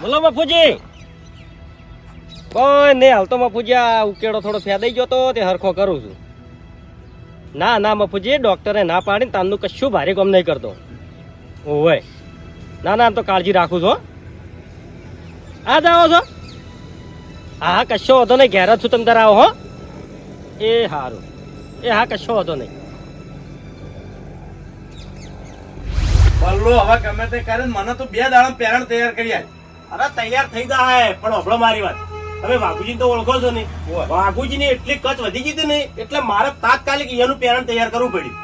બોલો બાપુજી. કોઈ નહીં હાલ તો બાપુજી આ ઉકેડો થોડો ફેદાઈ ગયો તો તે હરખો કરું છું. ના ના બાપુજી, ડોક્ટરે ના પાડીને તામનું કશું ભારે કામ નહીં કરતો. ઓવે ના ના, આમ તો કાળજી રાખું છું. આ જ આવો છો? હા કશો વાંધો નહીં, ઘેર જ છું, તમે તારા આવો. હો એ સારું. એ હા કશો વાંધો નહીં. બલ્લો હવે ગમે તે કરે મને તો 2 દાડા પેરણ તૈયાર કરી આલ. અરે તૈયાર થઈ જાય, પણ ઓભળો મારી વાત. તમે વાઘુજી તો ઓળખો છો ને? વાઘુજી ની એટલી કચ વધી ગઈ હતી ને એટલે મારે તાત્કાલિક એનું પેરણ તૈયાર કરવું પડ્યું.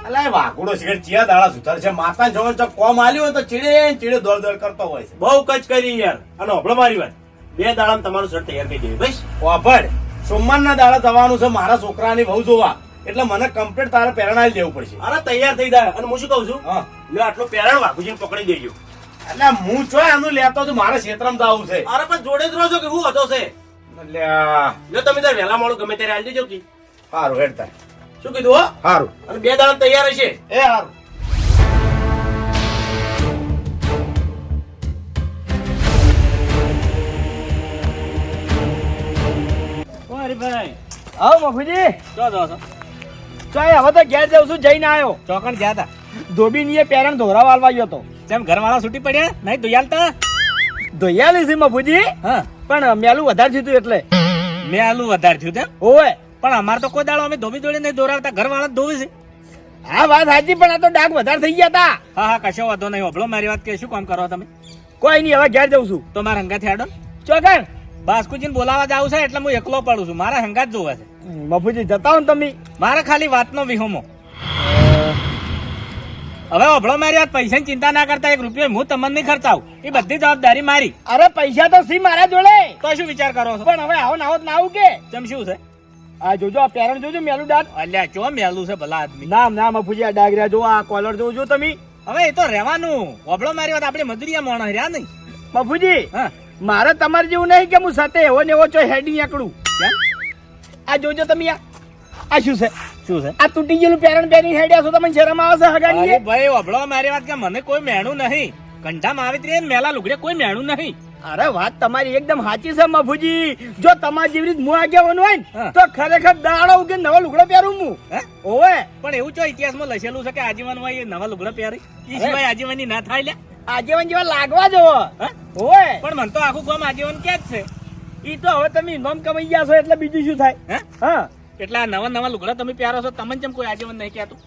અલા એ વાઘુડો સિગરેટ ચિયા દાડા સુધાર છે. માતા જોવન તો કોમ આલ્યું હોય તો ચીડે ચીડે દોડ દોડ કરતો હોય છે. બહુ કચ કરી યાર. અને ઓભળો મારી વાત, 2 દાડામાં તમારું શર્ટ તૈયાર કરી દેવું બસ. વાભડ સોમવારના દાડા જવાનું છે મારા છોકરાની વહુ જોવા, એટલે મને કમ્પ્લીટ તારે પેરણ આલી દેવું પડશે. અરે તૈયાર થઈ જાય. અને હું શું કઉ છું, હા લે આટલું પેરણ વાઘુજીને પકડી દેજો. એટલે હું છો એનું લેતો છું, મારે ક્ષેત્રમાં જવું છે. અરે પણ જોડે જ રહો છો કે હું હતો છે? એટલે જો તમે તાર વહેલા મોડું ગમે ત્યારે આવી દેજો કે. સારું હેડતા. શું કીધું? હો સારું. અને 2 દાડા તૈયાર હશે. એ સારું. હરીભાઈ આવો મફુજી. ચો જો છો? ચાય હવે તો ઘેર જાઉં છું, જઈને આવ્યો. ચોકણ ગયા હતા? ધોબીની એ પેરણ ધોરાવા આલવા ગયો તો. જેમ ઘરવાળા છૂટી પડ્યા નહીં દુયાલતા? ધોયાલી છે મફુજી, હા પણ મેલું વધારે થયું હતું એટલે. મેં આલું વધારે થયું તેમ? ઓય પણ અમારે તો કોઈ દાડો અમે ધોબી દોડી નહીં દોરાવતા, ઘરવાળા જ ધોવે છે. હા વાત સાચી, પણ આ તો ડાઘ વધારે થઈ ગયા તા. હા હા કશો વાંધો નહીં. હોભળો મારી વાત, કે શું કામ કરો તમે? કોઈ નહીં, હવે ઘેર જઉં છું. તો મારા હંગાથી આડો. ચોકણ બાસ્કુજીને બોલાવા જાવ છે એટલે હું એકલો પડું છું. મારા હંગાત જોવે છે. મફુજી જતા હો ને તમે. મારે ખાલી વાતનો વિહોમો. હવે હોભળો મારી વાત, પૈસાની ચિંતા ના કરતા, 1 રૂપિયો હું તમને નહીં ખર્ચાવું. એ બધી જવાબદારી મારી. અરે પૈસા તો સી મારા જોડે, તો શું વિચાર કરો છો? પણ હવે આવો ના આવો ના આવું કે. ચમ શું છે? આ જોજો, આ પેરણ જોજો, મેલું દાંત. અલ્યા ચો મેલું છે ભલા આદમી. નામ ના મફુજી, આ ડાગરા જો, આ કોલર જોજો તમે. હવે એ તો રહેવાનું. હોભળો મારી વાત, આપણે મજૂરિયા મોણસ રહ્યા નહીં. મફુજી હા મારે તમારે જેવું નહીં કે હું સાથે એવો ને એવો છો હેડી આકડું. કેમ? આ જોજો તમે, આ શું છે? શું છે? આ તૂટી ગયેલું પેરણ પહેરી હેડ્યા છો, તમને શરમ આવે છે હગાની? અરે ભાઈ હોભળો મારી વાત, કે મને કોઈ મેણું નહીં. કંઠામાં આવી ત્રે મેલા લુગડે કોઈ મેણું નહીં. અરે વાત તમારી એકદમ સાચી છે મફુજી. જો તમારી જેવી રીત હું આગેવાનું હોય ને હા. તો ખરેખર દાડો ઉગે નવો લુગડો પહેરું હું. હે? ઓવે પણ એવું ચો ઇતિહાસમાં લખેલું છે કે આજીવન હોય એ નવા લુગડા પહેરી? ઈ સિવાય આજીવનની ના થાય લ્યા. આજીવન જેવા લાગવા જોવો. હે? ઓવે પણ મને તો આખું ગામ આજીવન કે જ છે. ઈ તો હવે તમે ઇનામ કમાઈ ગયા છો એટલે બીજું શું થાય? હે? હા એટલે આ નવા નવા લુગડા તમે પહેરો છો, તમને જેમ કોઈ આજીવન નહીં કહેતું?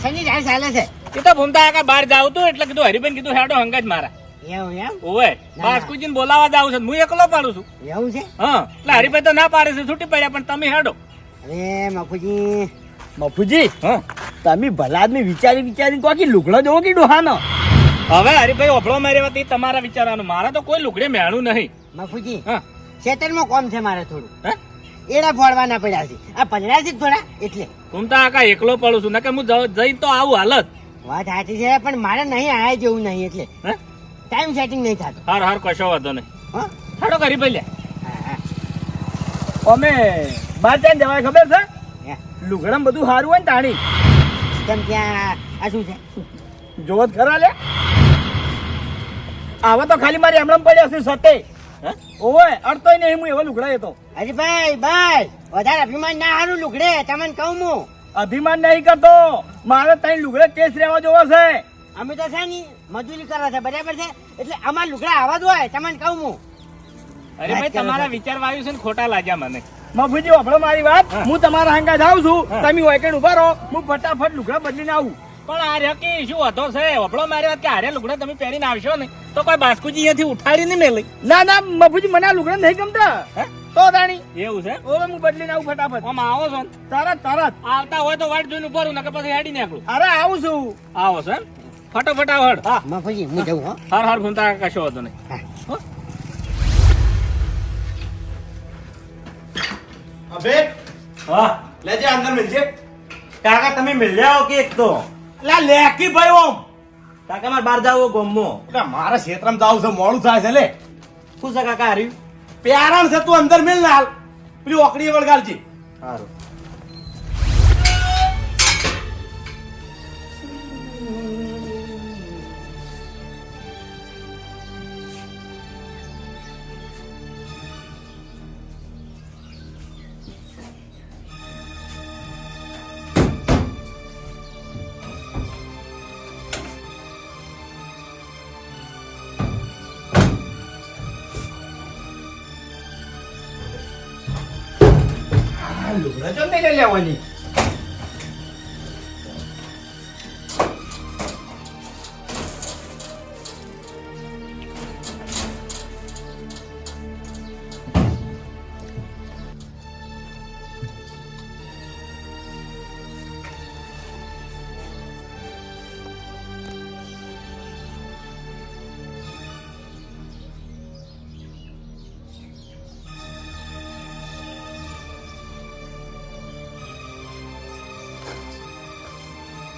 સંજી જાય ચાલે છે એ તો ભૂમતા આખા બહાર જાવ તું એટલે કીધું હરિભાઈ કીધું હેડો હંગા જ મારા. એવું એમ ઓવે ના. બાસ્કુજીને બોલાવા જાવ છે, હું એકલો પાડું છું. એવું છે હા એટલે હરિભાઈ તો ના પાડે છે, છૂટી પડ્યા, પણ તમે હેડો. અરે મફુજી મફુજી હા તમે ભલા આદમી વિચારી વિચારી કોકી લુગડો જોવો કે ડોહાનો. હવે હરિભાઈ ઓભળો મારી વાત, એ તમારા વિચારવાનું. મારે તો કોઈ લુગડે મેણું નહીં. મફુજી હા ખેતરમાં કોમ છે મારે થોડું, હે? એડા ફોડવાના પડ્યા છે, આ પંજરા છે થોડા એટલે. ઘૂમતા આખા એકલો પડું છું, નકે હું જઈ તો આવું હાલત. વાત સાચી છે, પણ મારે નહીં આયા જેવું નહીં એટલે હે? ટાઈમ સેટિંગ નહીં થતું. હાર હાર કશો વાંધો નહીં. હા હેડો કરી ભાઈ લે. હા, હા. અમે બાર ચાન જવાય ખબર છે? હે. લુગડામાં બધું સારું હોય ને તાણી કેમ ત્યાં આ શું છે? જોવો જ ખરા લે. આવા તો ખાલી મારી હમણાં પડ્યા છે સતે. હે? ઓવે અડતોય નહીં, હું એવો લુગડા હતો. અરે ભાઈ ભાઈ વધારે અભિમાન ના હારું લુગડે તમને કહું હું. અભિમાન નહીં કરતો, મારે ત્રણ લુગડે ટેસ્ટ રહેવા જોવો છે. અમે તો છે ને મજૂરી કરે છે બરાબર છે, એટલે અમારા લુગડા આવા જ હોય તમને કહું હું. અરે ભાઈ તમારા વિચાર વાયુ છે ને ખોટા લાગ્યા મને. મફુજી વાપરો મારી વાત, હા. હું તમારા હંગા જાઉં છું, હા. તમે વાયકણ ઉભા રહો, હું ફટાફટ લુગડા બદલીને આવું. પણ આ રકી શું હતો છે? ઓભળો મારી વાત, કે હારે લુગડા તમે પહેરીને આવશો ને તો કોઈ બાસ્કુજી અહીંયાથી ઉઠાડી નહીં મેલી. ના ના મફુજી મને આ લુગડા નહીં ગમતા. હે? તો તાણી એવું છે? ઓવે હું બદલીને આવું ફટાફટ. આમ આવો છો ને? તરત તરત. આવતા હોય તો વાટ જોઈને ઉભા રહું, નકર પછી હેડી નીકળું. અરે આવું છું. આવો છો એમ? ફટાફટ આવડ. હા મફુજી હું જઉં હો. હાર હાર ઘૂમતા કશો હતો નહીં. હા. હો? અબે હા લેજે અંદર મિલજે. કાકા તમે મિલ્યા કે એક તો લા લેકી ભાઈ ઓમ. કાકા મારે બહાર જાવ ગોમો. એટલે મારા ક્ષેત્રમાં જાવ છે, મોડું થાય છે લે. શું છે કાકા હાર્યું? પ્યારણ છે, તું અંદર મિલ ને હાલ. પેલી ઓકડી વળગાડજી. સારું. લુગડા તો નહીં લેવાની.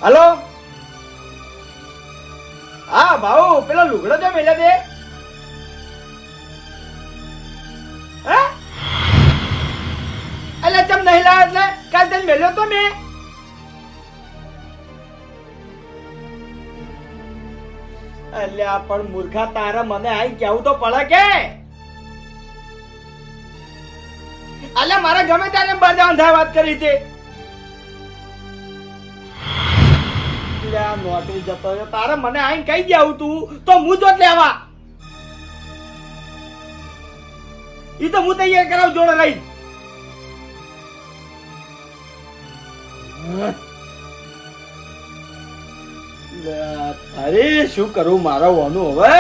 હલો, હા ભાઉ, પેલો લુગડો તો મેલા દે. હે અલ્યા ચમ નહીં લાવ એટલે કાલ તને મેલ્યો તો મેં. અલ્યા પણ મૂર્ખા તારા મને આઈ કેવું તો પડે કે. અલ્યા મારે ગમે ત્યારે બહાર જવાનું થાય વાત કરી તે. નોકરી જતો રહ્યો તારે મને આઈને કહી દેવું તું તો હું જ લેવા. ઈ તો હું તૈયાર કરાવ જોડે લઈ. અરે શું કરું મારો વાનું હવે.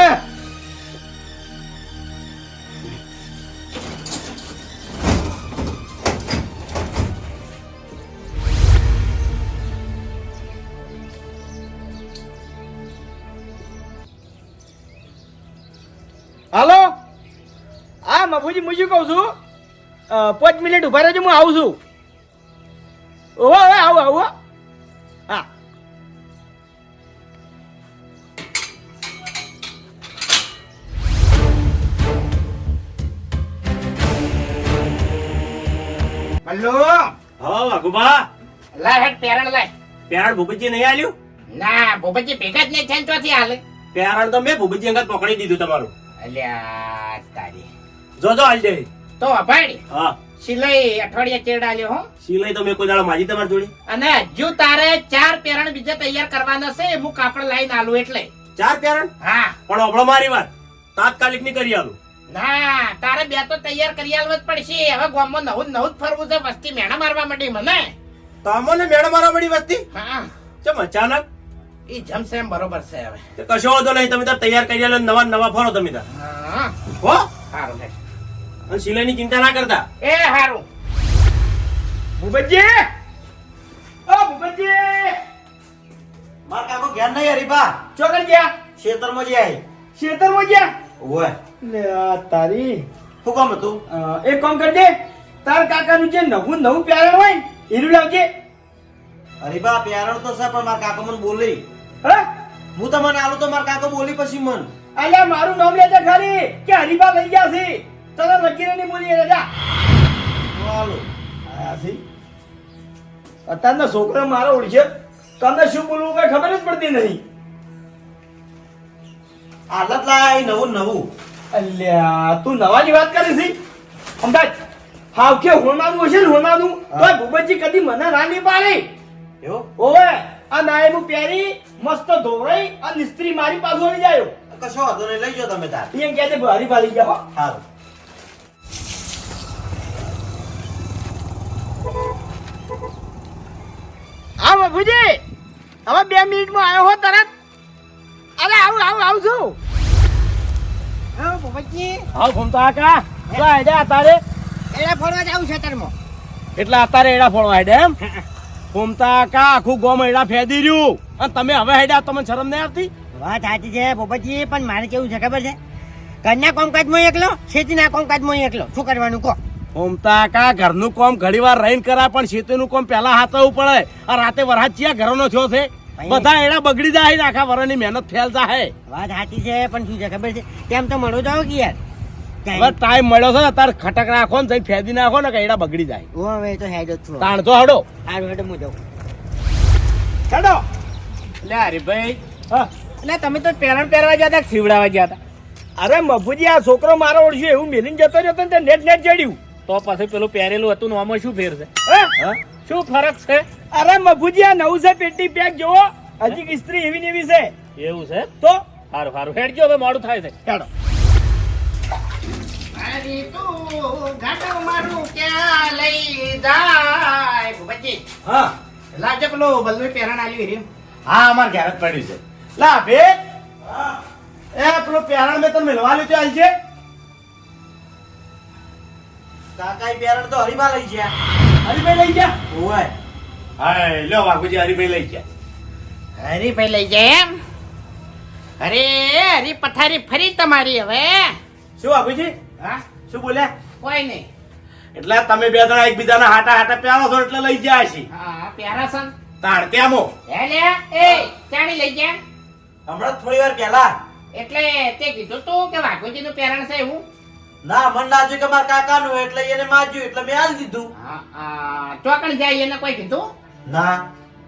હાલો, હા મફુજી, હું શું કહું છું, 5 મિનિટ ઉભા રહેજો, હું આવું છું. ઓહો, હવે આવું આવું. હા, હલો. હા વાઘુબા, લાય હેડ પેરણ લાય. પેરાણ ભૂપતજી નહીં આલ્યું? ના ભૂપતજી ભેગા જ નહીં થઈને ચોથી હાલે. પેરાણ તો મેં ભૂપતજી અંગત પકડી દીધું તમારું. અલ્યા તારી જોજો હાલ દે. તો અભાડી હા, સિલાઈ અઠવાડિયા ચેડા લ્યો હો. સિલાઈ તો મેં કોઈ દાડો માજી તમારી જોડી. અને હજુ તારે 4 પેરણ બીજા તૈયાર કરવાના છે. હું કાપડ લાઈન આલું એટલે. 4 પેરાણ? હા, પણ ઓભળો મારી વાત, તાત્કાલિક ની કરી આલું. ના તારે 2 તો તૈયાર કરી આલવા જ પડશે. હવે ગામમાં નવું જ ફરવું છે. વસ્તી મેણા મારવા માંડી મને. તમને મેળો મારવા પડી વસ્તી? હા, ચમ અચાનક? ઈ જમશે એમ બરોબર છે હવે. તે કશો વાંધો નહીં, તમે તાર તૈયાર કરી આલો, નવા નવા ફરો તમે તાર. હા, હો, હારું લે. અને સિલાઈની ચિંતા ના કરતા. એ હારું. ભૂપતજી, ઓ ભૂપતજી, માર કાકો ઘેર નહીં હરીબા, ચોકડ ગયા. ખેતરમાં જાય. ખેતરમાં ગયા. ઓય લે આ તારી. શું કામ હતું? એક કામ કરજે, તાર કાકાનું જે નવું પેરણ હોય ને એનું લાવજે. હરીબા પેરણ તો છે પણ માર કાકો મને બોલી. હે, હું તમને આલું તો માર કાકો બોલી પછી મન. અલ્યા મારું નામ લેજે ખાલી કે હરીબા લઈ ગયા છે. તને લગીને નહીં બોલી જા. હાલો. આયા છે. અત્યારના છોકરા મારો ઓળખે, તને શું બોલવું કઈ ખબર જ પડતી નહીં. આલત લાય નવું નવું. અલ્યા તું નવાની વાત કરી છે. અમદાજ હાવ કે હોનાનું હશે ને હોનાનું તો ભૂપતજી કદી મને ના નહીં પાડે. એવો ઓવે આ નાયનું પહેરી મસ્ત ધોવરાઈ આ નિસ્ત્રી મારી પાછો આવી જાય. કશો વાંધો નહીં, લઈ જાઓ તમે તાર. એમ કહે છે હરીબા લઈ ગયા. હારું. હા બાપુજી, હવે 2 મિનિટમાં આવ્યો હો તરત. અરે આવું છું. હા ભૂપતજી, હા ઘૂમતા કા શું આઈડિયા તારે? એડા ફરવા જાવ ખેતરમાં. એટલે અત્યારે એડા ફોડવા હેડે એમ? ઘૂમતા કા આખું ગોમ એડા ફેદી રહ્યું અને તમે હવે હેડ્યા, તમને શરમ નહીં આવતી? વાત સાચી છે ભૂપતજી, પણ મારે કેવું છે ખબર છે, ઘરના કામકાજમાં એકલો, ખેતીના કામકાજમાં એકલો. શું કરવાનું કહો? ઘૂમતા કા ઘરનું કામ ઘડી વાર રહીને કરાય પણ ખેતીનું કામ પહેલા હાથવું પડે. આ રાતે વરસાદ ચિયા ઘરનો થયો છે, બધા એડા બગડી જાય ને આખા વરની મહેનત ફેલ જાય. વાત સાચી છે પણ શું છે ખબર છે, તેમ તો મળો જાઓ કે યાર. હવે ટાઈમ મળ્યો છે ને તાર ખટક નાખો ને જઈ ફેદી નાખો ને કે એડા બગડી જાય. હવે તો હેડ જ છું. તાણ તો હડો. હારું હેડ હું જાઉં. હેડો. લે હરીભાઈ, હા, એટલે તમે તો પેરણ પહેરવા ગયા હતા કે સીવડાવવા ગયા હતા? અરે મફુજી આ છોકરો મારો ઓળખ્યો એવું મેલીને જતો રહ્યો ને નેટ ચડ્યું. તો પછી પેલું પહેરેલું હતું ને આમાં શું ફેર છે? હે? શું ફરક છે? અરે મફુજી આ નવું છે પેટી પેક જોવો, હજી ઇસ્ત્રી એવી ને એવી છે. એવું છે? તો સારું સારું હેડજો, હવે મોડું થાય છે. હેડો. અરે તું ઘાટો મારું ક્યાં લઈ જા બાપુજી હા લાવજો પેલો બલ્લુ પહેરણ આલ્યું હીરી હા અમાર ઘેર જ પડ્યું છે લા બે એ પેલો પેરણ મેં તને મિલવા લીધો આલ છે કાકા પેરણ તો હરીમાં લઈ ગયા હરીભાઈ લઈ ગયા ઓય હા લ્યો વાઘુજી હરીભાઈ લઈ ગયા હરીભાઈ લઈ જાય એમ અરે હરી પથારી ફરી તમારી હવે શું વાઘુજી હા શું બોલ્યા કોઈ નહીં એટલે તમે બે જણા એકબીજાના હાટા હાટા પ્યારો છો એટલે લઈ ગયા છે હા પ્યારાસન તાણ કેમો હે લે એ ચાણી લઈ ગયા હમણાં થોડી વાર પહેલા એટલે તે કીધું તું કે વાઘોજી નું પેરણ છે એવું ના મન નાજુ કે મારા કાકાનું એટલે એને માજ્યું એટલે મેં આલી દીધું. હા ચોકણ જાય એને કોઈ કીધું ના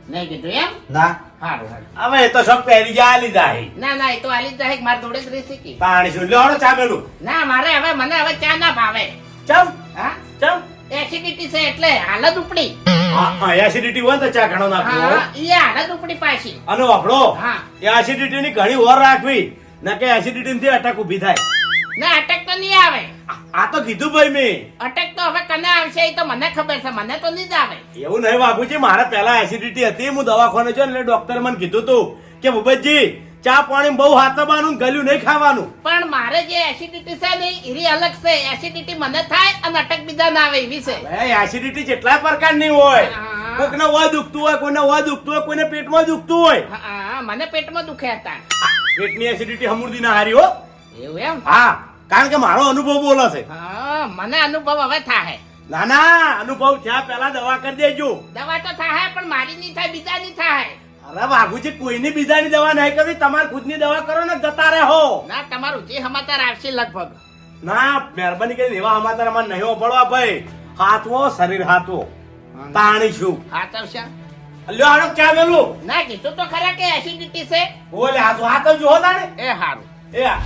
નહીં કીધું એમ ના સારું સારું હવે એ તો સબ પહેરી જાય લીધા હે ના ના એ તો આલી જ જાય મારે જોડે જ રહેશે કે પાણી શું લ્યો ચામેલું ના મારે હવે મને હવે ચા ના ભાવે ચમ હા ચમ એસિડિટી છે એટલે હાલત ઉપડી હા એસિડિટી હોય ને તો ચા ઘણો નાખવો હા એ હાલત ઉપડી પાછી અને વાપરો હા એસિડિટી ની ઘણી ઓર રાખવી ના કે એસિડિટી થી અટક ઊભી થાય ના અટક તો નહીં આવે આ તો કીધું ભાઈ મેં અટક તો હવે કને આવશે એ તો મને ખબર છે મને તો નહીં જ આવે એવું નહીં વાઘુજી મારે પહેલા એસિડિટી હતી હું દવાખાને જો એટલે ડોક્ટર મને કીધું તું કે ભૂપતજી ચા પાણી બહુ હાથવાનું ગલ્યું નહીં ખાવાનું પણ મારે જે એસિડિટી છે ને એરી અલગ છે એસિડિટી મને થાય અને અટક બીજા ના આવે એવી છે એસિડિટી કેટલા પ્રકારની હોય હા. કોઈને હોય દુખતું હોય કોઈને હોય દુખતું હોય કોઈને પેટમાં દુખતું હોય હા મને પેટમાં દુખે હતા પેટની એસિડિટી હમુરદી ના હારી હો એવું એમ હા કારણ કે મારો અનુભવ બોલો છે હા મને અનુભવ હવે થાય ના ના અનુભવ થયા પહેલા દવા કરી દેજો દવા તો થાય પણ મારી નહીં થાય બીજાની થાય અરે વાઘુજી કોઈની બીજાની દવા નહીં કરવી તમારે ખુદની દવા કરો ને જતા રહો ના તમારું જે સમાચાર આવશે લગભગ ના મહેરબાની કરીને એવા સમાચાર અમારે નહીં પડવા ભાઈ હાથવો શરીર હાથવો તાણી છું હા તો છે લ્યો આનો ચા મેલું ના કીધું તો ખરા કે એસિડિટી છે બોલે હાથો હાથ જો તાણે એ સારું એ આ.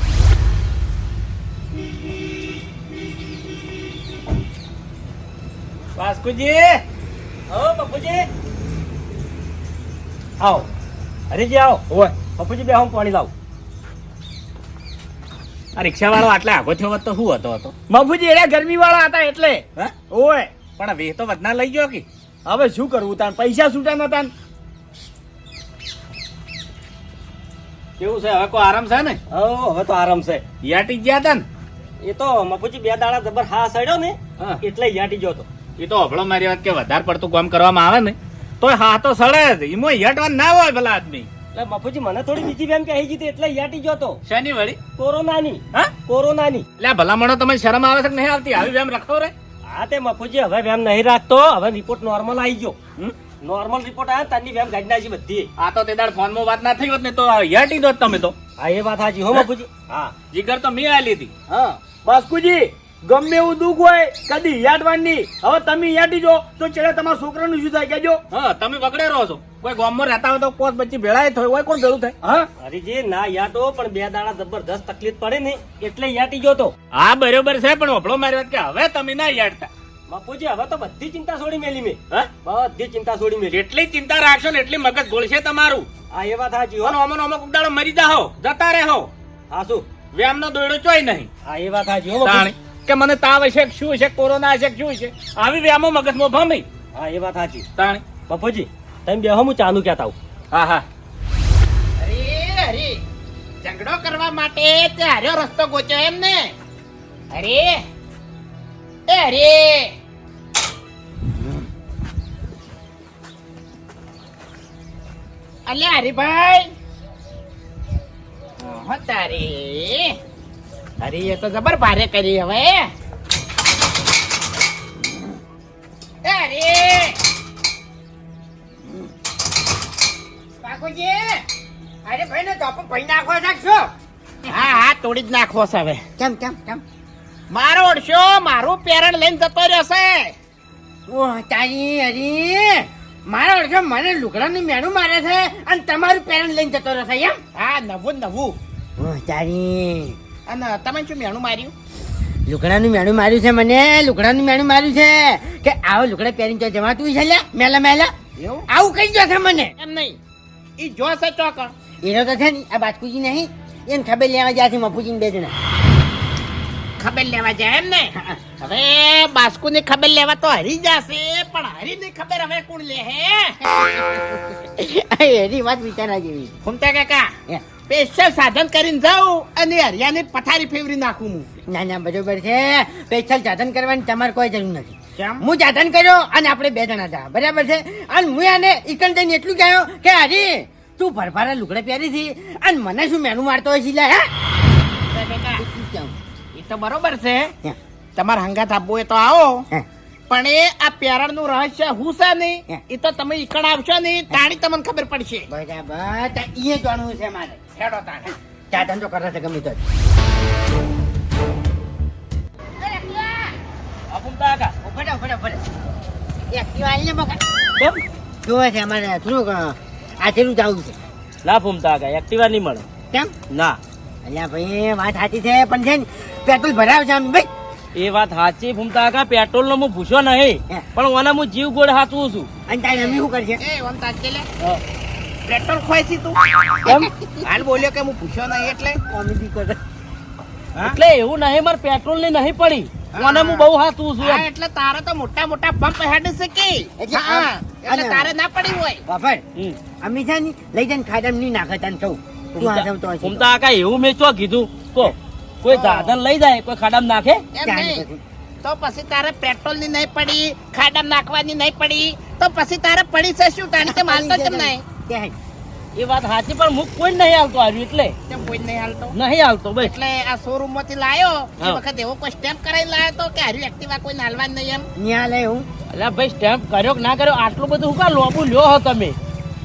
વાસ્કુજી આવો બાપુજી આવો હરીજી આવો ઓય બાપુજી બે હું પાણી લાવું આ રિક્ષા વાળો આટલે આગો થયો હોત તો શું હતો મફુજી એના ગરમી વાળા હતા એટલે હે? ઓય પણ વે તો વધના લઈ ગયો કે હવે શું કરવું તાન પૈસા છૂટા નતા ને. કેવું છે હવે કોઈ આરામ છે ને હો હવે તો આરામ છે યાટી ગયા હતા ને એ તો મફુજી બે દાડા જબર હા સડ્યો ને હા. એટલે યાટી ગયો તો એ તો હભળો મારી વાત કે વધારે પડતું કામ કરવામાં આવે ને તો હા તો સડે જ એમાં યટવાન ના હોય ભલા આદમી એટલે મફુજી મને થોડી બીજી વેમ કહી ગઈ હતી એટલે યાટી ગયો તો શેની વળી કોરોનાની હા કોરોનાની એટલે આ ભલામણો તમે શરમ આવે છે કે નહીં આવતી આવી વેમ રખો રે હા તે મફુજી હવે વેમ નહીં રાખતો હવે રિપોર્ટ નોર્મલ આવી ગયો હમ? નોર્મલ રિપોર્ટ આવ્યો તારની વેમ ગાડી નાખી બધી આ તો તે દાડ ફોનમાં વાત ના થઈ હોત ને તો યાટી દોત તમે તો હા એ વાત સાચી હો મફુજી હા જીગર તો મેં આલી હતી હા બાસ્કુજી ગમે એવું દુઃખ હોય કદી યાદવાની હવે તમે યાદી જો તો ચેડે તમારા છોકરાનું શું થાય કેજો હા તમે વગડે રહો છો કોઈ ગામમાં રહેતા હોય તો પોત બચ્ચી ભેળાય થયો હોય કોણ ભેળું થાય હા હરીજી ના યાટો પણ બે દાડા જબરદસ્ત તકલીફ પડે ને એટલે યાટી ગયો તો હા બરોબર છે પણ હભળો મારી વાત કે હવે તમે ના યાડતા બાપુજી હવે તો બધી ચિંતા છોડી મેલી મેં હા બધી ચિંતા છોડી મેલી જેટલી ચિંતા રાખશો ને એટલી મગજ ગોળશે તમારું હા એ વાત સાચી હો અને અમનો અમુક ઉડાડો મરી જાઓ જતા રહો હા શું વ્યામનો દોયડો ચોય નહીં હા એ વાત સાચી હો તાણી કે મને તાવ હશે કે શું છે કોરોના હશે કે શું છે આવી વ્યામો મગજમાં ભમી હા એ વાત સાચી તાણી બાપુજી તમે બેહો હું ચાનું કહેતા આવું હા હા અરે અરે ઝઘડો કરવા માટે તે હાર્યો રસ્તો ગોચ્યો એમ ને અરે એ અરે અલ્યા હરીભાઈ હા તારી અરે એ તો જબર ભારે કરી હવે એ અરે કાકુજી અરે ભાઈ ને ચોપ ભાઈ નાખો શકશો હા હા તોડી જ નાખવો છે હવે કેમ કેમ કેમ મારો ઓળશો મારું પેરણ લઈને જતો રહેશે ઓહ તારી અરે મારો ઓળશો મને લુગડાનું મેણું મારે છે અને તમારું પેરણ લઈને જતો રહેશે એમ હા નવું નવું ઓહ તારી અને તમે શું મેણું માર્યું લુગડાનું મેણું માર્યું છે મને લુગડાનું મેણું માર્યું છે કે આવો લુગડા પહેરીને તો જવાતું છે લ્યા મેલા મેલા એવું આવું કઈ જશે મને એમ નહીં ઈ જો છે ચોક એનો તો છે ને આ બાજકુજી નહીં એને ખબર લેવા જાય છે મફુજીને બે જણા ખબર લેવા જાય એમ ને હવે બાસ્કુ ની ખબર લેવા તો હરી જશે, પણ હરી ની ખબર હવે કોણ લે હે? એની વાત વિચારવા જેવી. ફૂમતા કાકા હે. સ્પેશિયલ સાધન કરીને જાઉં અને હરિયાની પથારી ફેવરી નાખું હું. ના ના બરોબર છે. સ્પેશિયલ સાધન કરવાની તમારે કોઈ જરૂર નથી. કેમ? હું સાધન કર્યો અને આપણે 2 જણા હતા, બરાબર છે. અને હું આને ઈકણ જઈને એટલું કહ્યું કે હરી તું ભરભારા લુગડા પહેરી હતી અને મને શું મેનુ મારતો હોય છે લે, હે? કાકા શું કહું? એ તો બરોબર છે, હે. તમારે હંગાત આપવું હોય તો આવો, હે. પણ એ આ પ્યારણ નું રહસ્ય હું છે હે. નહીં એ તો તમે ઈકણ આવશો નહીં તાણી તમને ખબર પડશે. બરાબર તો એ જાણવું છે મારે. હેડો તાણે. સાધન તો કરે છે ગમે તો. ફૂમતા કાકા ઉભરે ઉભરે ઉભરે. એક્ટિવા આવીને બકા કેમ જોવે છે અમારે થોડુંક આચેલું જવું છે. ના ફૂમતા કાકા એક્ટિવા નહીં મળે. કેમ? ના અલ્યા ભાઈ વાત સાચી છે પણ છે ને પેટ્રોલ ભરાવ છે આમ ભાઈ. એ વાત સાચી ફૂમતા કાકા, પેટ્રોલ નો હું પૂછ્યો નહીં, હે. પણ ઓને હું જીવ ગોળ હાચવું છું. અને તારે અમે શું કરશે? એ ઓમ તાજે લે. પેટ્રોલ ખોઈ તું કેમ? હાલ બોલ્યો કે હું પૂછ્યો નહીં એટલે કોમેડી કરે. હા? એટલે એવું નહીં, મારે પેટ્રોલ ની નહીં પડી, ઓને હું બહુ હાચવું છું હા, એમ. એટલે તારે તો મોટા મોટા પંપ હેડ છે કે એટલે હા, આમ, એટલે અને- તારે ના પડી હોય. બાપર હમ. અમે છે ને લઈ જઈને ખાડામાં નહીં નાખે તને કહું. તું આ જમતો હશે તો. ફૂમતા કાકા એવું મેં ચો કીધું કો કોઈ સાધન લઈ જાય કોઈ ખાડામાં નાખે? એમ ચાલ નહીં. પછી. તો પછી તારે પેટ્રોલ ની નહીં પડી, ખાડામાં નાખવાની નહીં પડી, તો પછી તારે પડી છે શું? તારી તે માલતો કેમ નહીં? ત્યાં એ વાત સાચી, પણ હું કોઈ નહીં હાલતો આવ્યું એટલે કેમ કોઈ નહીં હાલતો? નહીં હાલતો ભાઈ. એટલે આ શોરૂમ માંથી લાયો એ હા. વખત એવો કોઈ સ્ટેમ્પ કરાવી લાયો તો કે હારી એક્ટિવા કોઈ નાલવા નહીં એમ? ન્યા લે હું. અલ્યા ભાઈ સ્ટેમ્પ કર્યો કે ના કર્યો, આટલું બધું હું કા લોબુ લ્યો હો તમે?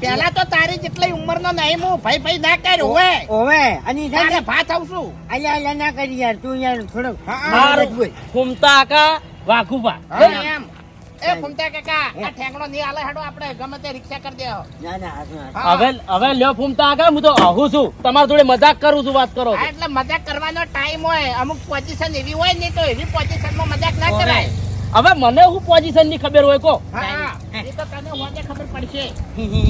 પેલા તો તારી જેટલી ઉંમરનો નહીં હું ભાઈ ભાઈ ના કર્યો હોય ઓવે અને છે તારે ને ભાત આવશું. અલ્યા અલ્યા ના કરી યાર તું યાર થોડોક હા, મારો જ બોલ. ફૂમતા કાકા વાઘુભા. હા, એમ એ ફૂમતા કાકા આ ઠેંગણો નહીં હાલે હેડો આપણે ગમે તે રિક્ષા કરી દેવો. ના ના હાચું, હાચું. હવે લ્યો ફૂમતા કાકા, હું તો આહું છું તમારી જોડે મજાક કરું છું, વાત કરો હા, એટલે મજાક કરવાનો ટાઈમ હોય, અમુક પોઝિશન એવી હોય ને તો એવી પોઝિશન માં મજાક ના કરાય. હવે મને હું પોઝિશન ની ખબર હોય કો? હા, એ તો તને હોજે ખબર પડશે.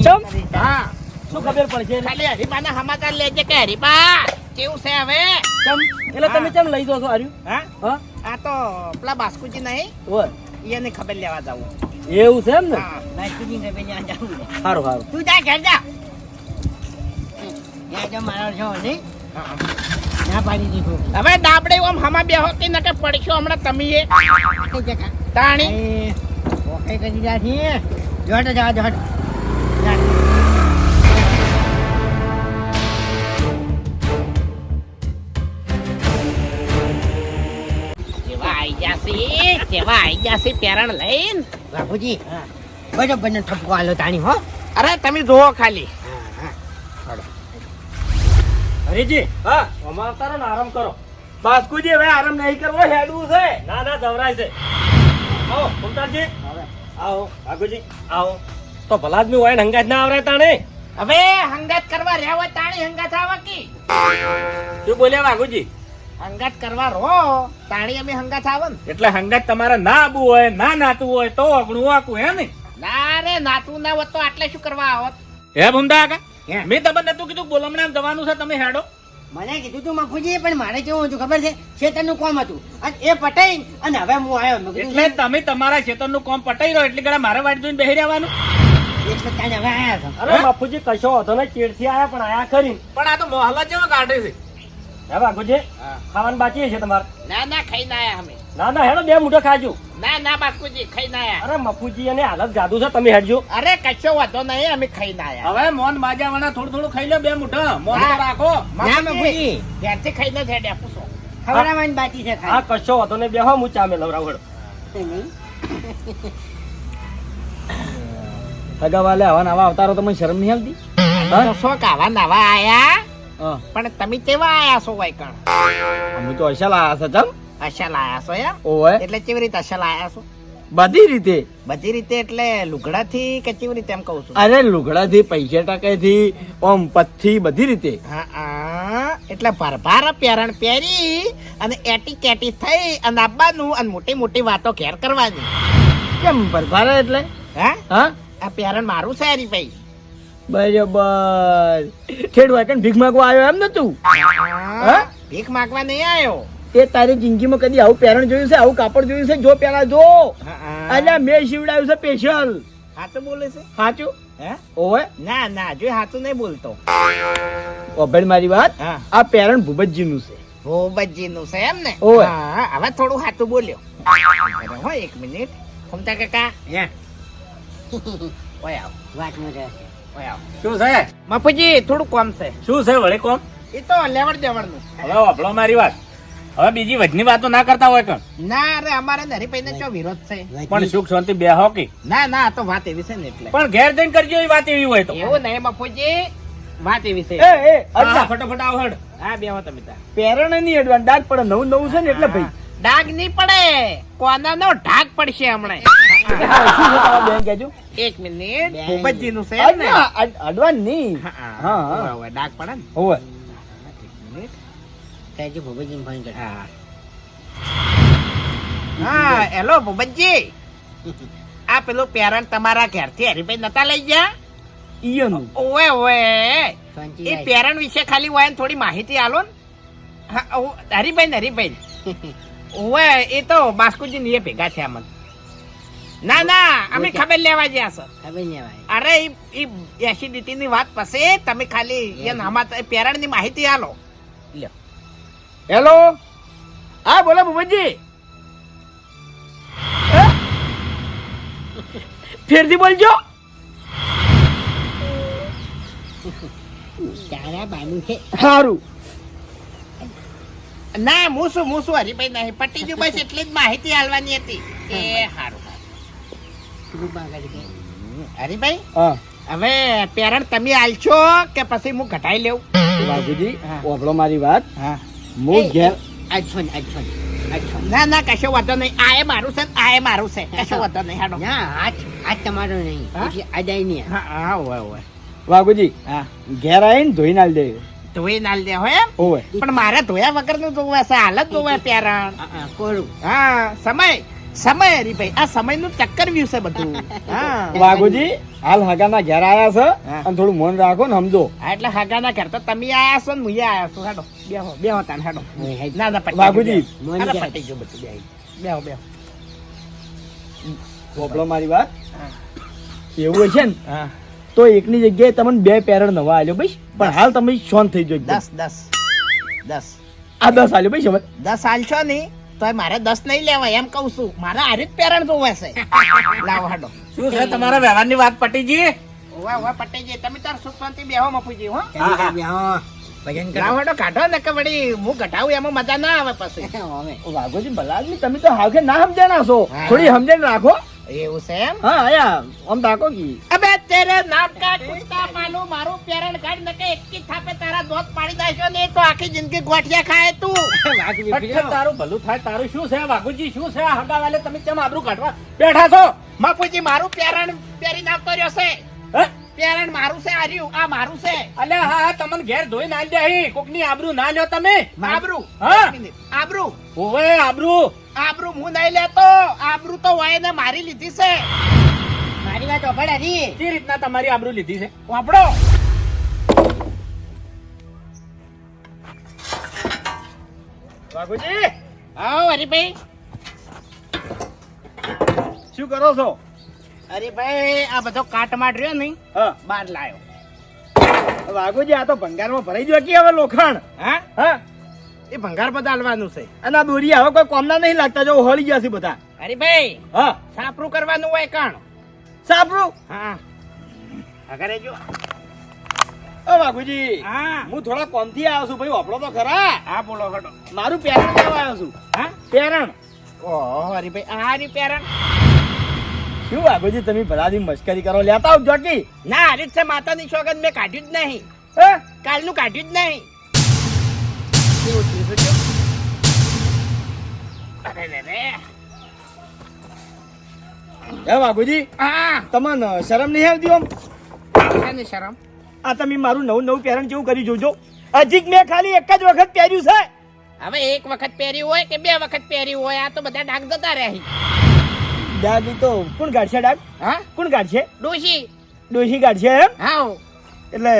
ચમ હા, શું ખબર પડશે? ખાલી હરીબાના સમાચાર લેજે કે હરીબા કેવું છે હવે. ચમ એટલે તમે ચમ લઈ દો છો આર્યું? હા, હા આ તો પેલા બાસ્કુજી નહીં ઓય એને ખબર લેવા જવું. એવું છે એમ ને? હા, બાસ્કુજી ને પેલી આ જાવું છે. સારું સારું. તું જા ઘેર જા. ત્યાં જો મારો છો નહીં હા. ના પાડી દીધું. હવે ડાબડે ઓમ હમા બેહો કે નકે પડશો હમણાં તમે એ તાણી. ઓકે કરી રહ્યા છીએ. જોડે જવા જોડે. જેવા આઈ જશે પેરણ લઈને. બાપુજી બરોબર ને ઠપકો આલો તાણી હો. અરે તમે જોવો ખાલી. હરીજી હા અમાર તારો ને આરામ કરો. બાસ્કુજી હવે આરામ નહીં કરવો, હેડવું છે. ના ના જવરાય છે. આવો ફૂમતાજી, આવો વાઘુજી આવો. તો ભલા આદમી હોય ને હંગાત ના આવરાય તાણે. હવે હંગાત કરવા રહ્યા હોય તાણી હંગાત આવા કી. શું બોલ્યા વાઘુજી? હંગાત કરવા રહો તાણી અમે હંગાત આવો ને. એટલે હંગાત તમારે ના આબુ હોય ના નાતું હોય તો અગણું વાકું હે ને? ના રે નાતું ના હોત તો આટલે શું કરવા આવત? હે ભૂમતા કાકા, હે. મેં તમને નતું કીધું બોલમણા જવાનું છે, તમે હેડો. મને કીધું તું મફુજી પણ મારે કેવું હતું ખબર છે ખેતરનું કામ હતું અને એ પટાઈ અને હવે હું આવ્યો. મેં કીધું એટલે તમે તમારા ખેતરનું કામ પટાઈ રહ્યો એટલે ગળા મારે વાટ જોઈને બેહી રહેવાનું. એટલે તાને હવે આયા છો. અરે બાપુજી કશો હતો ને, ચેડથી આયા પણ આયા ખરી. પણ આ તો મોહલ્લા જેવો કાઢે છે. હે વાઘુજી ખાવાનું બાકી છે તમારે? ના ના ખાઈને આયા અમે. ના ના હેડો બે મુઠો ખાજો. ના ના બાસ્કુજી ખાઈને આયા. અરે મફુજી અને હાલત ગાધું છે, તમે હેડજો. અરે કશો વાંધો નહીં અમે ખાઈને આયા. હવે મોન માજાવાના થોડું થોડું ખાઈ લો, બે મુઠ્ઠા મોન તો હા. રાખો. ના મફુજી ઘેરથી ખાઈને જ હેડ્યા પૂછો. ખવડાવવાની બાકી છે હા કશો હતો ને બેહો, હું ચા મેલવરાવ હેડો. ખાલી. સગાવાલે હવા નવા અવતારો તમને શરમ નહીં આવતી? તો શો કાવા નવા આયા હા પણ તમે કેવા આયા છો વાયકણ? અમે તો અસલ આયા છે. ચમ અસલ આયા છો યાર? ઓય એટલે કેવી રીતે અસલ આયા છો? બધી રીતે. બધી રીતે એટલે લુગડા થી કે કેવી રીતે એમ કહું છું? અરે લુગડા થી, પૈસા ટકે થી, ઓમ પથથી, બધી રીતે. હા એટલે ભરભાર પેરણ પહેરી અને એટી કેટી થઈ અને આવવાનું અને મોટી મોટી વાતો ઘેર કરવાની. કેમ ભરભારા એટલે? હા હા આ પેરણ મારું છે હરી ભાઈ. બરાબર. ખેડવા કે ભીખ માંગવા આવ્યો એમ ને તું? હા, ભીખ માંગવા નહીં આવ્યો. તે તારી જિંદગીમાં કદી આવું પેરણ જોયું છે, આવું કાપડ જોયું છે? જો પેલા જો. અલ્યા મેં સીવડાવ્યું છે સ્પેશિયલ. સાચું બોલે છે? સાચું? હે? ઓવે ના ના જો સાચું નહીં બોલતો. ઓભળ મારી વાત. હા. આ પેરણ ભૂપતજીનું છે. ભોબતજી નું છે એમ ને? ઓવે. હા, હવે થોડું સાચું બોલ્યો. અરે હો, એક મિનિટ. ખમતા કાકા ઓય આવ. વાતમાં રહેશે. ઓય આવ. શું છે મફુજી થોડું કોમ છે. શું છે વળી કોમ? એ તો લેવડ દેવડ નું. હવે વાપરો મારી વાત. હવે બીજી વજની વાતો ના કરતા હોય કણ. ના અરે અમારે નરીભાઈ ને ચો વિરોધ છે. પણ સુખ શાંતિ બે હોકી. ના ના આ તો વાત એવી છે ને એટલે. પણ ઘેર જઈને કરજો એ વાત એવી હોય તો. એવું નહીં મફુજી, વાત એવી છે. એ હા, અડધા ફટાફટ આવ હડ. હા બેહો તમે તાર. પેરણ નહીં અડવાનું, ડાક પડે. નવું નવું છે ને એટલે ભાઈ. ડાઘ નહીં પડે, કોનાનો ઢાક પડશે હમણે. શું છે તમારા બેન કહેજો? એક મિનિટ. ભોબતજી નું છે એમ ને? અડવાન નહીં. હા હા, હા હા. હવે ડાઘ પડે ને. ઓવે. કહેજો ભોબતજીને ફોન કર. હા હા હેલો ભોબતજી. આ પેલું પેરણ તમારા ઘરથી હરીભાઈ નતા લઈ ગયા? ઈયોનું. ઓવે ઓવે એ પેરણ વિશે ખાલી હોય ને થોડી માહિતી આલો ને. હા હરીભાઈ ને હરીભાઈ ઓવે એ તો બાસ્કુજી ને એ ભેગા છે અમને. ના ના અમે ખબર લેવા ગયા સર. ખબર નહીં ભાઈ. અરે ઈ એસિડિટી ની વાત પછી તમે ખાલી એ નામા પેરણ ની માહિતી આલો. લ્યો. હેલો. હા બોલો ભૂપતજી. ફેરથી બોલજો. તારા બાનું છે. સારું. ના મૂસું હરીભાઈ નહીં પટી ગયું બસ એટલી જ માહિતી આલવાની હતી. એ સારું હરીભાઈ હા હવે પેરણ તમે આલશો કે પછી હું ઘટાઈ લેવું? બાબુજી હા. ઓભળો મારી વાત. હા હું ઘેર ના ના કશો વાંધો નહીં. આ એ મારું છે આ એ મારું છે કશો વાંધો નહીં. હાડો. આજ તમારો નહીં. હા? એટલે અડાઈ નહીં. હા હા ઓવે ઓવે બાબુજી હા ઘેર આવીને ધોઈ નાલ દે. ધોઈ નાલ દે હોય એમ? ઓવે. પણ મારે ધોયા વગર નું જોવે છે, હાલ જ જોવે પેરણ. કોરું. હા સમય હરીભાઈ આ સમય નું ચક્કર વ્યુ છે બધું. હા બાબુજી હાલ હગાના ઘેર આયા છે હા. અને થોડું મન રાખો ને સમજો. હા, એટલે હાગાના ઘર તો તમે આયા છો ને હું આયા છું. હાડો બેહો તાન હાડો. ના ના પટી બાબુજી. ગયું. અરે, પટી ગયું બધું. બેહો. ઓભળો મારી વાત. હા. એવું હશે ને હા તો એકની જગ્યાએ તમને 2 પેરણ નવા આલ્યો ભાઈ. પણ હાલ તમે શાંત થઈ જાઓ એકદમ. 10 આ 10 આલ્યો ભાઈ. સમજ 10 આલશો ને તો મારે 10 નહીં લેવાય એમ કહું છું. મારે આરી જ પેરણ જોવે છે. લાવો હાડો. શું છે તમારા વ્યવહારની વાત પટીજી? ઓવા પટી ગઈ. તમે તાર સુખ શાંતિ બેહો મફુજી. હો ભજન લાવો હાડો કાઢો ને કે વળી હું ઘટાવું એમાં મજા ના આવે પછી. વાઘોજી ભલા આદમી તમે તો હાવખે ના સમજ્યા છો. હા. થોડી સમજણ રાખો. એવું છે એમ? હા આયા આમ તાકો કી. અબે તેરે નામ કા કુત્તા પાલું મારું પેરણ કાઢ ન કે એક કી થાપે તારા દોત પાડી દેશો ને તો આખી જિંદગી ગોઠિયા ખાય તું. ફટફટ તારું ભલું થાય. તારું શું છે વાઘુજી? શું છે આ હગાવાલે તમે કેમ આબરૂ કાઢવા બેઠા છો? બાપુજી મારું પેરણ પહેરીને આવતો રહ્યો છે. હે? પેરણ મારું છે આર્યું આ મારું છે. અલ્યા હા તમને ઘેર ધોઈ ના દે અહીં. કોકની આબરૂ ના લ્યો તમે. આબરૂ હા? એક મિનિટ. આબરૂ ઓવે આબરૂ. હું નહીં લેતો. આબરૂ તો વાય ને મારી લીધી છે. મારી વાત ઓફળ હરી. કઈ રીતના તમારી આબરૂ લીધી છે? વાપડો. વાઘોજી આવો હરીભાઈ. શું કરો છો? હરીભાઈ આ બધો કાટમાટ રહ્યો નહીં હા બહાર લાયો. વાઘોજી આ તો ભંગારમાં ભરાઈ ગયો કે હવે લોખંડ. હા હા એ ભંગાર બદલવાનું છે. અને આ દોરી હવે કોઈ કોમના નહીં લાગતા. જો હળી ગયા છે બધા. હરીભાઈ હા સાપરું કરવાનું હોય કણ. સાપરું. હા અગરે જો. ઓ વાઘોજી હા હું થોડા કોમથી આવ્યો છું ભાઈ. વાપરો તો ખરા. હા બોલો હડો. મારું પેરણ લેવા આવ્યો છું. હા પેરણ. ઓહો હરીભાઈ આ રી પેરણ. શું વાઘોજી તમે ભલાદી મસ્કરી કરો? લેતા આવ જોકી. ના હરીત છે માતાની સોગંદ મેં કાઢ્યું જ નહીં. હે કાલનું કાઢ્યું જ નહીં. કેવું થયું છે? અરે રે રે. હે વાઘોજી હા તમને શરમ નહીં આવતી આમ? શાની શરમ? આ તમે મારું નવું પેરણ કેવું કરી જોજો. હજી મેં ખાલી એક જ વખત પહેર્યું છે. હવે એક વખત પહેર્યું હોય કે 2 વખત પહેર્યું હોય આ તો બધા ડાઘ જતા રહે. ડાગ તો કોણ કાઢશે? ડાગ હા કોણ કાઢશે? ડોશી. ડોશી કાઢશે એમ? હા એટલે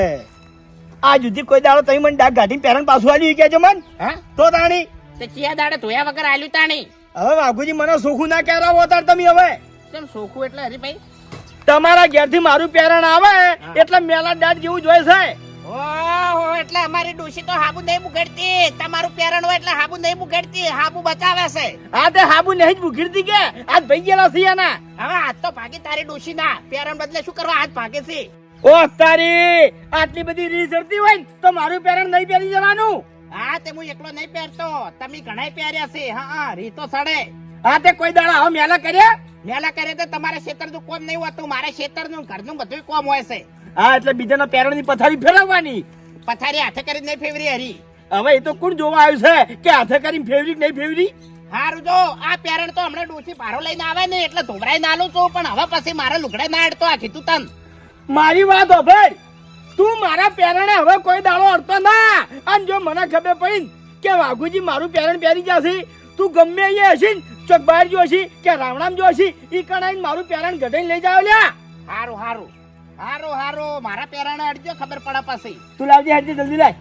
આ જુદી કોઈ દાડો તમે મને ડાગ કાઢીને પેરણ પાછું આલ્યું કેજો મન. હા તો તાણી તે ચિયા દાડે ધોયા વગર આલ્યું તાણી. હવે વાઘુજી મને સોખું ના કહેરા હોતા તમે હવે કેમ સોખું એટલે હરીભાઈ? તમારા ઘેરથી મારું પેરણ આવે એટલે મેલા દાંત જેવું જ હોય છે. ઓહો, એટલે અમારી ડોશી તો હાબુ નહીં બુગડતી. તમારું પેરણ હોય એટલે હાબુ નહીં બુગડતી, હાબુ બચાવે છે. આ તે હાબુ નહીં જ ભૂખીરતી કે આજ ભાઈ ગયેલા છે એના. હવે હાથ તો ભાગી તારી ડોશી ના પેરણ બદલે શું કરવા હાથ ભાગે છે? ઓ તારી આટલી બધી રીત ચડતી હોય ને તો મારું પેરણ નહીં પહેરી જવાનું. હા, તે હું એકલો નહીં પહેરતો, તમે ઘણાય પહેર્યા છે. હા, રીતો સડે. આ તે કોઈ દાડા હવે મેલા કર્યા. મેલા કરે તો તમારે ખેતરનું કોમ નહીં હોતું, મારે ખેતરનું ઘરનું બધું કોમ હોય છે. હા એટલે બીજાના પેરણની પથારી ફેરવવાની. પથારી હાથે કરીને નહીં ફેવરી હરી. હવે એ તો કોણ જોવા આવ્યું છે કે હાથે કરીને ફેવરી કે નહીં ફેવરી. હારું જો આ પેરણ તો હમણાં ડોશી પારો લઈને આવે ને એટલે ધોવરાઈ નાલું છું, પણ હવે પછી મારે લુગડે ના અડતો આ કીધું તન. મારી વાત હોભળ, તું મારા પેરણે હવે કોઈ દાડો અડતો ના. અને જો મને ખબર પડી કે વાઘુજી મારું પેરણ પહેરી જશે, તું ગમે અહીંયા હશે ને ચોક બહાર જો હશે કે રાવણામ જો હશે ઈ કણાઈને મારું પેરણ ગઢાઈને લઈ જાવ લ્યા. હારું હારું હારું હારું મારા પેરાને અડજો, ખબર પડે પછી. તું લાવજે હજી જલ્દી લાય.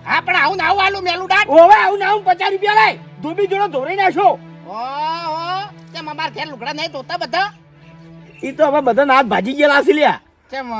હા પણ આવું ના આવું મેલું ડાટ. ઓવે આવું ના આવું 50 રૂપિયા લાય. ધોબી જોડો ધોરાઈ નાખો. ઓહો, કેમ અમાર ઘેર લુગડા નહીં ધોતા બધા? ઈ તો હવે બધા હાથ ભાજી ગયેલા છે લ્યા. કેમ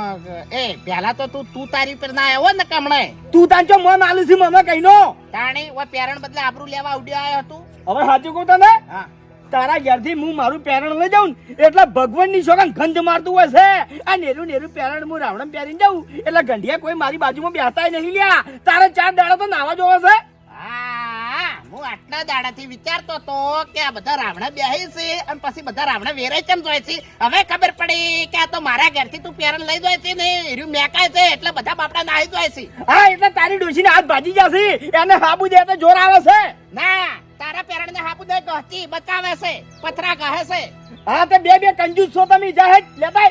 એ પહેલા તો તું તારી પર ના આવ્યો ને કમણે. તું તાંચો મન આલું છે મને કઈનો. તાણી ઓ પેરણ બદલે આબરૂ લેવા ઉડ્યો આવ્યો તું. હવે સાચું કહું તને, હા, તારા ઘેરથી હું મારું પેરણ લઈ જાઉં ને એટલે ભગવાનની સોગન ગંધ મારતું હોય છે. આ નેરું નેરું પેરણ હું રાવણમ પહેરીને જાઉં એટલે ગંઢિયા કોઈ મારી બાજુમાં બેહતા નહીં લ્યા. તારે 4 દાડા તો નાવા જોવે છે. હા, હું આટલા દાડાથી વિચારતો તો કે આ બધા રાવણા બેહી છે અને પછી બધા રાવણા વેરાય કેમ જોય છે. હવે ખબર પડી કે આ તો મારા ઘરથી તું પેરણ લઈ જાય છે ને એર્યું મેકાય છે એટલે બધા બાપડા નાહી જાય છે. હા એટલે તારી ડોશીને હાથ ભાજી જશે, એને હાબુ દે તો જોર આવે છે. ના, તારા પેરણ ને હાપુ દે ગહતી બચાવે છે, પથરા કહે છે. હા તે બે કંજૂસ છો તમે. જાહેર લેતા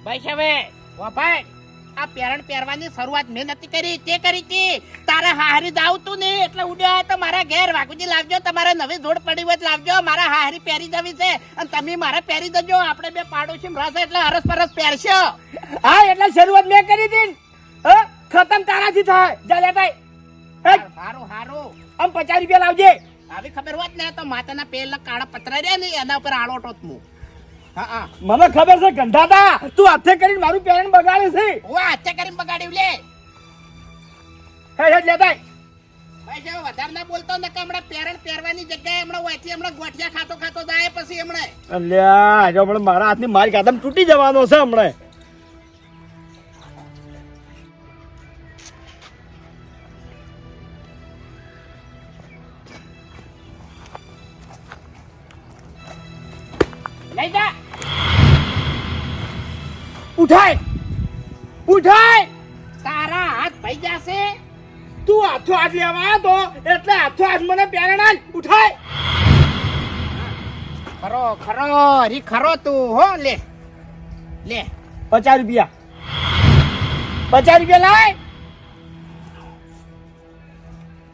ભાઈ હવે વભાઈ આ પેરણ પહેરવાની શરૂઆત મેં નથી કરી, તે કરી હતી. તારે હાહરી દાવતું નહીં એટલે ઉડ્યો તો મારા ઘેર વાઘુજી લાવજો, તમારે નવી જોડ પડી હોય તો લાવજો, મારા હાહરી પહેરી જવી છે અને તમે મારે પહેરી જજો. આપણે બે પાડોશી રહેશે એટલે હરસ પરસ પહેરશો. હા એટલે શરૂઆત મેં કરી હતી. હા ખતમ તારાથી થાય. જા લેતા હારું હારું આમ 50 રૂપિયા લાવજે. આવી ખબર હોત ને તો માતાના પેલા કાળા પતરા રહ્યા ને એના ઉપર આળોટો જ હું. હા હા, મને ખબર છે ગંધાતા તું હાથે કરીને મારું પેરણ બગાડે છે. હું હાથે કરીને બગાડ્યું લે. હે લેતા ભાઈ જો વધારે ના બોલતો ને કે હમણાં પેરણ પહેરવાની જગ્યાએ હમણાં હોયથી હમણાં ગોઠિયા ખાતો ખાતો જાય પછી હમણાં. અલ્યા આજે પણ મારા હાથની મારી કાદમ તૂટી જવાનો છે હમણાં. લઈ જા. ઉઠાય ઉઠાય. તારા હાથ ભાઈ જશે. તું હાથો હાથ લેવા આવ્યો તો એટલે હાથો હાથ મને પેરણ આલ. ઉઠાય. ખરો ખરો હરી ખરો તું હો. લે લે 50 રૂપિયા 50 રૂપિયા લાય.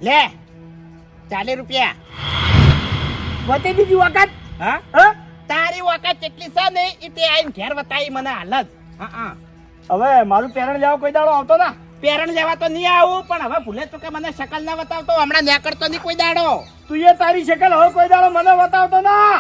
લે 40 રૂપિયા. વધી બીજી વખત. હા, હા તારી વખત કેટલી છે ને એ તે આઈને ઘેર વતાઈ મને હાલત. હા હા, હવે મારું પેરણ લેવા કોઈ દાડો આવતો ના. પેરણ લેવા તો નહીં આવું પણ હવે ભૂલે તો કે મને શકલ ના બતાવતો, હમણાં નેકળતો નહીં કોઈ દાડો. તું એ તારી શકલ હવે કોઈ દાડો મને બતાવતો ના.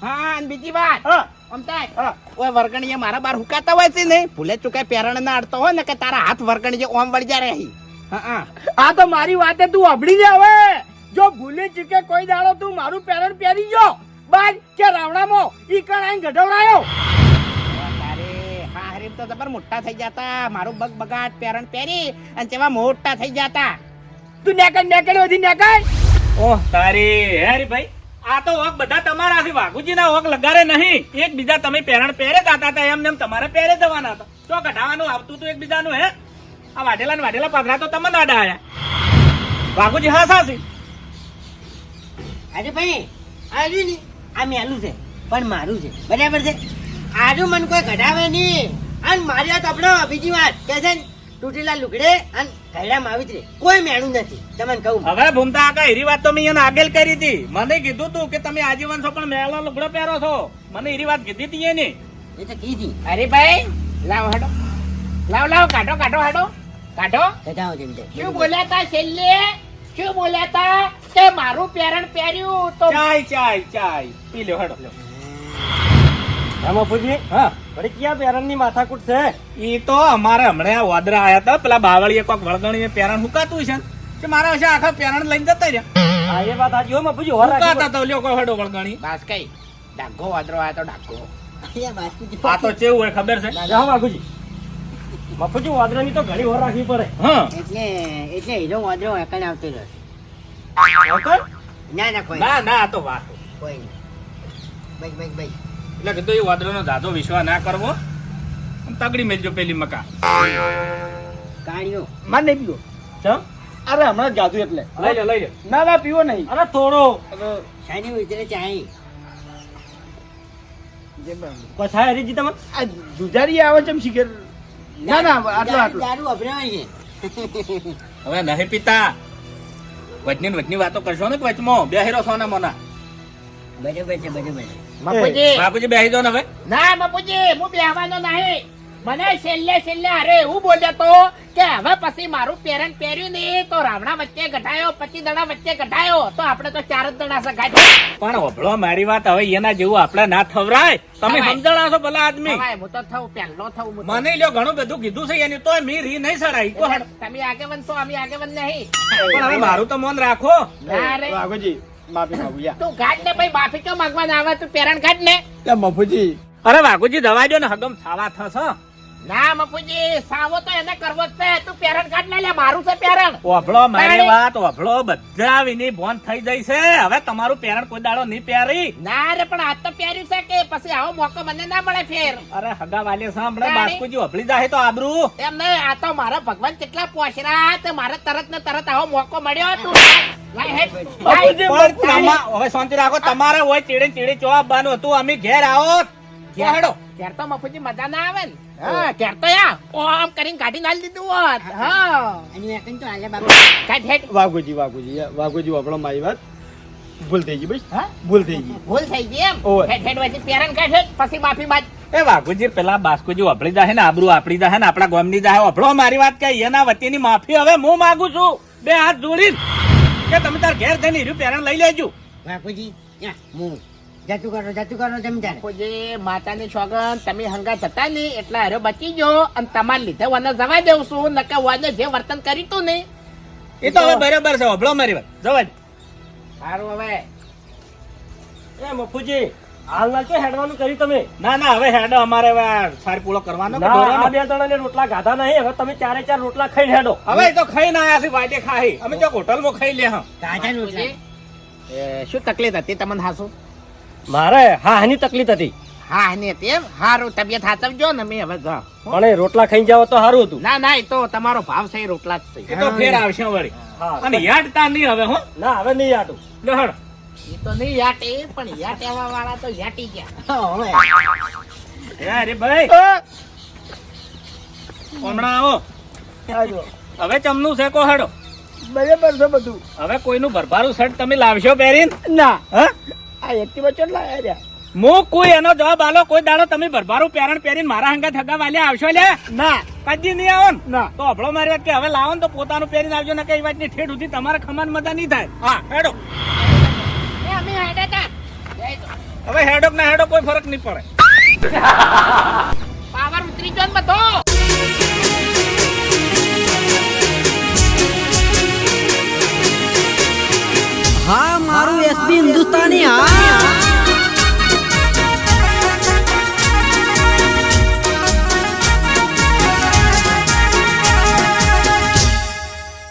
હા, અને બીજી વાત હા અમતાય હા. ઓય વર્ગણીએ મારા બાર હુકાતા હોય છે ને ભૂલે ચૂકે પેરણ ના અડતો હોય ને કે તારા હાથ વર્ગણી જે ઓમ વળી જાય રહી. હા હા, આ તો મારી વાતે તું અભડી લે. હવે જો ભૂલી ચૂકે કોઈ દાડો તું મારું પેરણ પહેરી ગયો બાદ કે રાવણામાં ઈ કણ આઈને ગઢવડાયો. તારે હા હરીમ તો જબર મોટા થઈ જતા. મારું બગ બગાટ પેરણ પહેરી અને તેવા મોટા થઈ જતા. તું નેકડ વધી નેકડ. ઓહ તારી હેરી ભાઈ, આ તો ઓક બધા તમારા છે. વાઘુજી ના ઓક લગાડે નહીં. એક બીજા તમે પેરણ પહેરે દાતા હતા એમ નેમ તમારે પહેરે જવાના હતા. તો કઢાવાનું આવતું હતું એક બીજાનું. હે આ વાઢેલા ને વાઢેલા પાથરા તો તમને આડા આયા. વાઘુજી હા સાસી. અરે ભાઈ આવ્યું ને આ મેલું છે પણ મારું છે બરાબર છે. આજુ મને કોઈ કઢાવે નહીં. અને મારી વાત આપણો બીજી વાત કે છે ને તૂટેલા લુગડે અને ઘરડામાં આવી જ રે કોઈ મેળું નથી તમને કહું. હવે ભૂમતા આકા એરી વાત તો મેં એને આગળ કરી હતી. મને કીધું તું કે તમે આજીવન છો પણ મેળો લુગડો પહેરો છો. મને એરી વાત કીધી હતી એને. એ તો કીધી અરે ભાઈ લાવ હાડો, લાવ લાવ કાઢો કાઢો હાડો કાઢો. કઢાવો જેમ તે શું બોલ્યા તા છેલ્લે? શું બોલ્યા તા કે મારું પેરણ પહેર્યું તો ચાય પી લ્યો હેડો લ્યો. હા મફુજી, હા વળી ક્યાં પેરણની માથાકૂટ છે? ઈ તો અમારે હમણાં આ વાદરા આયા હતા પેલા બાવળીએ કોક વળગણીએ પેરણ હુકાતું છે ને કે મારા હશે આખા પેરણ લઈને જતા રહ્યા. હા એ વાત સાચી હો મફુજી, હોર રાખી હુકાતા તો લ્યો કોઈ હેડો વળગણી. બસ કઈ ડાઘો વાદરો આયો તો ડાઘો. આ તો ચેવું હોય ખબર છે? જાઓ વાઘુજી. મફુજી વાદરાની તો ઘણી હોર રાખવી પડે. હા એટલે હીરો વાંદરો એકણ આવતો રહ્યો. ઓકે? ના કોઈ ના આ તો વાત. કોઈ નહીં. ભાઈ એટલે કીધું એ વાદળાનો દાદો વિશ્વાસ ના કરવો. આમ તગડી મેલજો પેલી મકા. કાણ્યો માર નહીં પીવો. ચમ? અરે હમણાં જ ગાધું એટલે. લઈ લે ના પીવો નહીં. અરે થોડો શાની ઉતરે ચાહી કથા હરીજી તમે આ જુજારી આવે છે એમ શીખર. ના આટલો દારૂ અભરાય છે. હવે નહીં પીતા. વચની વાતો કરશો ને વચમાં બેહીરો સોના મોના. બરાબર છે મફુજી બાપુજી બેહી દો ને હવે. ના મફુજી હું બેહવાનો નહીં. મને છેલ્લે અરે એવું બોલ્યો તો કે હવે પછી મારું પેરણ પહેર્યું ને તો રાવણા વચ્ચે ગઢાયો, 25 દડા વચ્ચે ગઢાયો તો આપણે તો 4 જ દડા સગાય. પણ ઓભળો મારી વાત, હવે એના જેવું આપણે ના થવરાય. તમે થવાય. સમજણા છો ભલા આદમી. થવાય, હું તો થવું પહેલો થવું હું તો. મને લ્યો ઘણું બધું કીધું છે એની તોય મી રી નહીં સડાઈ. કો હેડ. તમે આગેવન છો અમે આગેવન નહીં. પણ હવે મારું તો મન રાખો. ના રે વાઘોજી માફી માંગુ યા. તું ગાઢ ને ભાઈ માફી ક્યાં માંગવાના આવે? તું પેરણ ગાઢ ને. મફુજી અરે વાઘુજી દવા દો ને હગમ થાવા થશે. ના મફુજી સાવો તો એને કરવો જ છે. તું પેરણ ગાઢ ને લે, મારું છે પેરણ. ઓભળો મારી તાળી. વાત, ઓભળો બધા વિની ભોન થઈ જાય છે. હવે તમારું પેરણ કોઈ દાડો નહીં પહેરી. ના રે પણ આજ તો પહેર્યું છે કે પછી આવો મોકો મને ના મળે ફેર. અરે હગા વાલે સાંભળે તાળી. બાસ્કુજી ઓભળી જાય તો આબરૂ. એમ નહીં, આ તો મારા ભગવાન કેટલા પોસરા તે મારે તરત ને તરત આવો મોકો મળ્યો. તું લાય હેડ. લાય. પણ હવે શાંતિ રાખો. તમારે હોય ચીડી ચો આવવાનું હતું. અમે ઘેર આવો ઘેર હેડો. ઘેર તો મફુજી મજા ના આવે ને. હા ઘેર તો યા ઓમ કરીને કાઢી નાલી દીધું હોત. હા અને એકણ તો આલે બાબા કાઢ હેડ. વાઘોજી આપણો મારી વાત ભૂલ થઈ ગઈ ભાઈ. હા ભૂલ થઈ ગઈ. ભૂલ થઈ ગઈ એમ. ઓય. હેડ હેડ પછી પેરણ કાઢ હેડ, પછી માફી માંગ. એ વાઘુજી પેલા બાસ્કુજી ઓભળી જાય ને આબરૂ આપડી જાય ને આપડા ગામની જાય. ઓભળો મારી વાત કે એના વતીની માફી હવે હું માંગુ છું બે હાથ જોડીને કે તમે તાર ઘેર જઈને હીરું પેરણ લઈ લેજો. બાપુજી યા હું જતું કરો તમે તારે કોઈ માતાની સોગન તમે હંગા જતા નહીં એટલે હારો બચી ગયો અને તમારે લીધે વને જવા દેવ છું. નકર વને જે વર્તન કર્યું તું ને એ તો હવે બરાબર છે. ઓભળો મારી વાત જવા દે. સારું. હવે એ મફુજી હાલના કે હેડવાનું કર્યું તમે? ના હવે હેડો અમારે હવે સારી પૂળો કરવાનો કે ના ઢોરાનો? આ બે જણાને રોટલા ગાધા નહીં. હવે તમે 4 રોટલા ખાઈને હેડો. હવે એ તો ખાઈને આયા છે વાટે ખાઈ. અમે તો હોટલમાં ખાઈ લે હા. તાજા રોટલા શું તકલીફ હતી તમને? હાસુ મારે હાની તકલીફ હતી, હા એની હતી એમ. સારું તબિયત હાચવજો ને. મેં હવે જા. પણ એ રોટલા ખાઈને જાવ તો સારું હતું. ના એ તો તમારો ભાવ છે એ રોટલા જ છે. એ તો ફેર આવશે વળી. હા. અને યાદતા નહીં હવે હો. ના હવે નહીં આટું. લો હેડો. એ તો નહીં યાટે પણ યાટ આવવા વાળા તો યાટી ગયા. હવે એ અરે ભાઈ હમણાં આવો. હવે ચમનું છે કો હેડો. બરાબર છે બધું. હવે કોઈનું ભરભારું શર્ટ તમે લાવશો પહેરીને? ના હા આ એક્ટિવા કેટલા આવ્યા? હું કોઈ એનો જવાબ આલો. કોઈ દાડો તમે ભરભારું પેરણ પહેરીને મારા હંગા થગા વાલ્યા આવશો લે? ના કદી નહીં આવો ને? ના. તો અભળો મારી વાત કે હવે લાવો ને તો પોતાનું પહેરીને આવજો ને. કઈ વાત ની ઠેઠ સુધી તમારે ખમાન મજા નહીં થાય. હા હેડો. એ અમે હેડે તા. જય તો. હવે હેડો કે ના હેડો કોઈ ફરક નહીં પડે. પાવર ઉતરી ગયો ને બધો. હા મારું એસબી હિન્દુસ્તાની હા